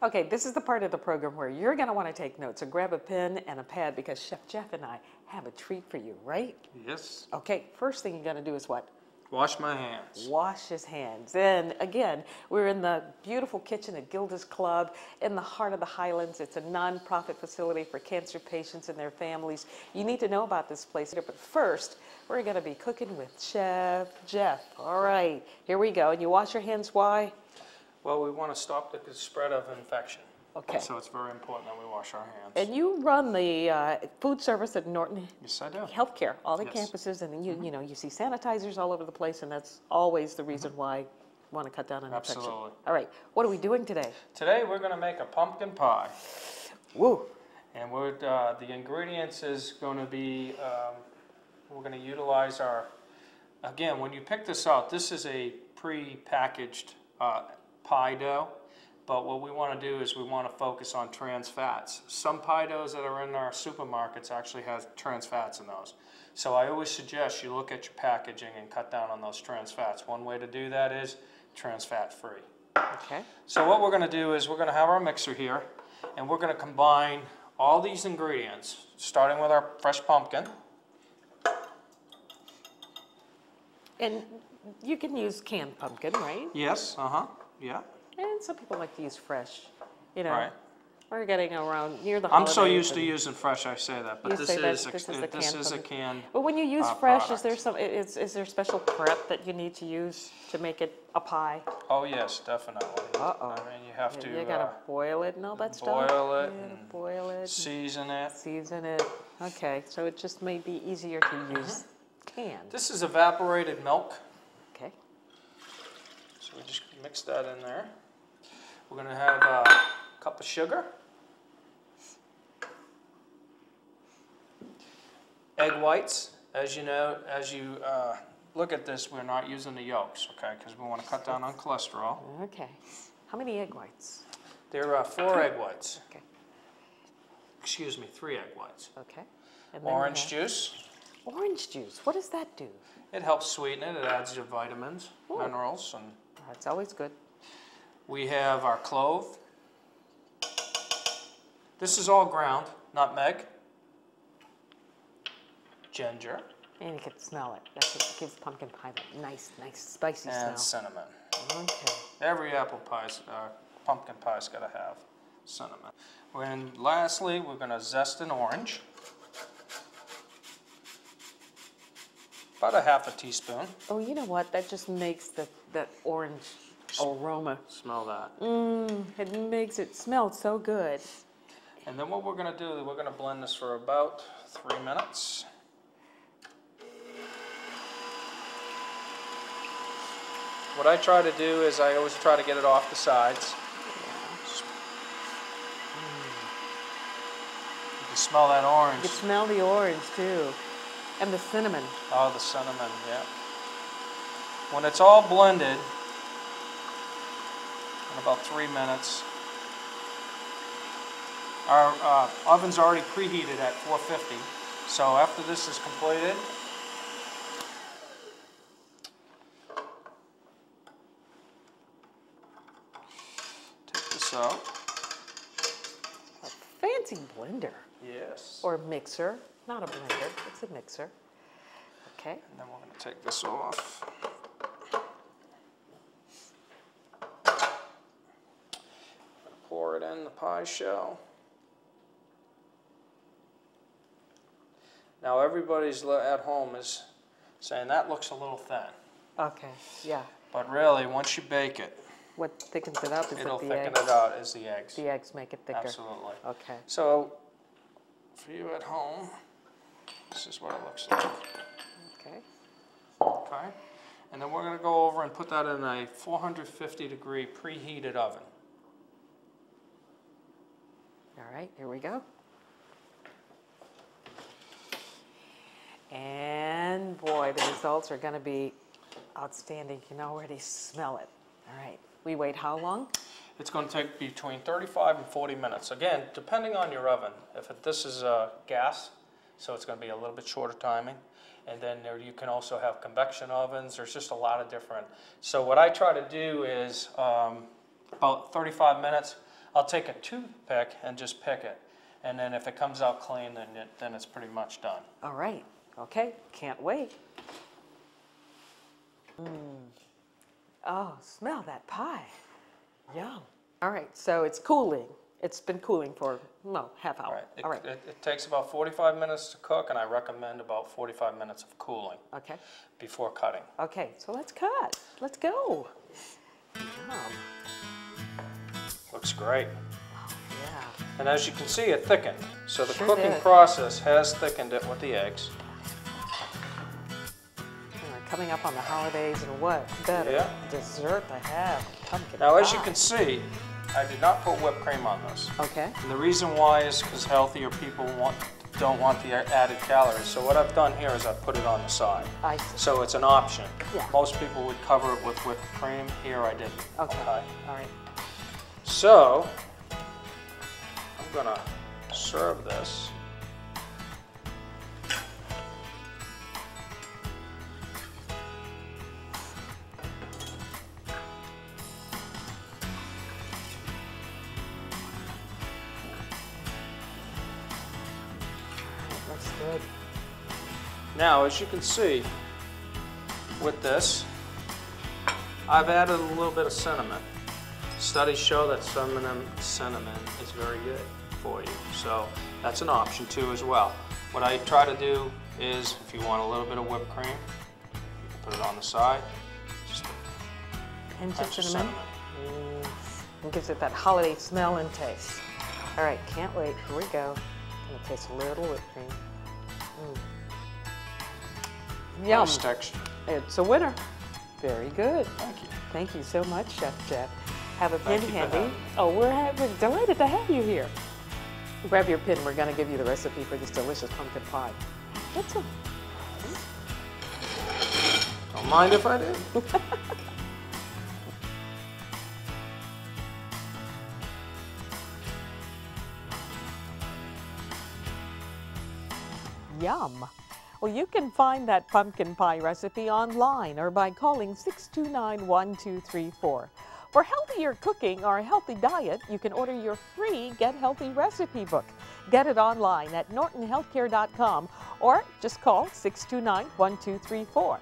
Okay, this is the part of the program where you're going to want to take notes. So grab a pen and a pad because Chef Jeff and I have a treat for you, right? Yes. Okay, first thing you're going to do is what? Wash my hands. Wash his hands. And again, we're in the beautiful kitchen at Gilda's Club in the heart of the Highlands. It's a nonprofit facility for cancer patients and their families. You need to know about this place. But first, we're going to be cooking with Chef Jeff. All right, here we go. And you wash your hands, why? Well, we want to stop the spread of infection. Okay. So it's very important that we wash our hands. And you run the food service at Norton Yes, I do. Healthcare, all the Yes. campuses, and you see sanitizers all over the place, and that's always the reason why you want to cut down on infection. Absolutely. All right, what are we doing today? Today we're going to make a pumpkin pie. Woo! And the ingredients is going to be, we're going to utilize our, again, when you pick this out, this is a pre-packaged pie dough. But what we want to do is we want to focus on trans fats. Some pie doughs that are in our supermarkets actually have trans fats in those. So I always suggest you look at your packaging and cut down on those trans fats. One way to do that is trans fat free. Okay. So what we're going to do is we're going to have our mixer here, and we're going to combine all these ingredients, starting with our fresh pumpkin. And you can use canned pumpkin, right? Yes, yeah. And some people like to use fresh, you know. Right. We're getting around near the I'm so holidays used to using fresh, I say that, but You this say that is this is a the canned canned. But when you use fresh, product. is there special prep that you need to use to make it a pie? Oh yes, definitely. Uh-oh. I mean, you have to You gotta boil it and all that stuff? boil it You gotta and boil it. season it. Season it. Okay, so it just may be easier to use canned. This is evaporated milk, Okay. so we just mix that in there. We're going to have a cup of sugar, egg whites. As you know, as you look at this, we're not using the yolks, okay, because we want to cut down on cholesterol. Okay. How many egg whites? There are 4 egg whites. Okay. Excuse me, 3 egg whites. Okay. And then we Orange have juice. Orange juice. What does that do? It helps sweeten it. It adds your vitamins, Ooh. minerals, and That's always good. we have our clove. This is all ground, nutmeg, ginger, And you can smell it. That's what gives pumpkin pie that nice spicy and smell. cinnamon. Okay. Every pumpkin pie's got to have cinnamon. And lastly, we're going to zest an orange. About a half a teaspoon. Oh, you know what? That just makes that orange aroma. Smell that. It makes it smell so good. And then what we're going to do is we're going to blend this for about 3 minutes. What I try to do is I always try to get it off the sides. You can smell that orange. You can smell the orange too. And the cinnamon. Oh, the cinnamon, yeah. When it's all blended, in about 3 minutes, our oven's already preheated at 450. So after this is completed, take this out. A fancy blender. Yes. Or mixer. Not a blender. It's a mixer. Okay. And then we're going to take this off. Pour it in the pie shell. Now everybody's at home is saying that looks a little thin. Okay. Yeah. But really, once you bake it, What thickens it up is it'll it the thicken eggs? it out is the eggs. The eggs make it thicker. Absolutely. Okay. So, for you at home, this is what it looks like. Okay. Okay? And then we're going to go over and put that in a 450 degree preheated oven. All right, here we go. And boy, the results are going to be outstanding. You can already smell it. All right, we wait how long? It's going to take between 35 and 40 minutes. Again, depending on your oven. This is gas, so it's going to be a little bit shorter timing. And then you can also have convection ovens. There's just a lot of different. So what I try to do is about 35 minutes, I'll take a toothpick and just pick it. And then if it comes out clean, then it's pretty much done. All right. Okay. Can't wait. Oh, smell that pie. Yum. All right. So it's cooling. It's been cooling for, no, half hour. Right. All right. It takes about 45 minutes to cook, and I recommend about 45 minutes of cooling Okay. before cutting. Okay. So let's cut. Let's go. Yum. Looks great. Yeah. And as you can see, it thickened. So the Sure cooking did. process has thickened it with the eggs. We're coming up on the holidays, and what better dessert to have? Pumpkin Now, as you pie. can see, I did not put whipped cream on this. Okay. And the reason why is because healthier people don't want the added calories. So what I've done here is I've put it on the side. I see. So it's an option. Yeah. Most people would cover it with whipped cream. Here I didn't. Okay. All right. So I'm gonna serve this. Looks good. Now, as you can see, with this, I've added a little bit of cinnamon. Studies show that cinnamon is very good for you, so that's an option too as well. What I try to do is, if you want a little bit of whipped cream, you can put it on the side. Just a Pinch of pinch of cinnamon. It gives it that holiday smell and taste. All right, can't wait. Here we go. Gonna taste a little whipped cream. Yum. Nice texture. It's a winner. Very good. Thank you. Thank you so much, Chef Jeff. Have a Thank pin you for handy. having me. Oh, we're delighted to have you here. Grab your pin. We're going to give you the recipe for this delicious pumpkin pie. That's a Don't mind if I do. yum. Well, you can find that pumpkin pie recipe online or by calling 629-1234. For healthier cooking or a healthy diet, you can order your free Get Healthy recipe book. Get it online at nortonhealthcare.com or just call 629-1234.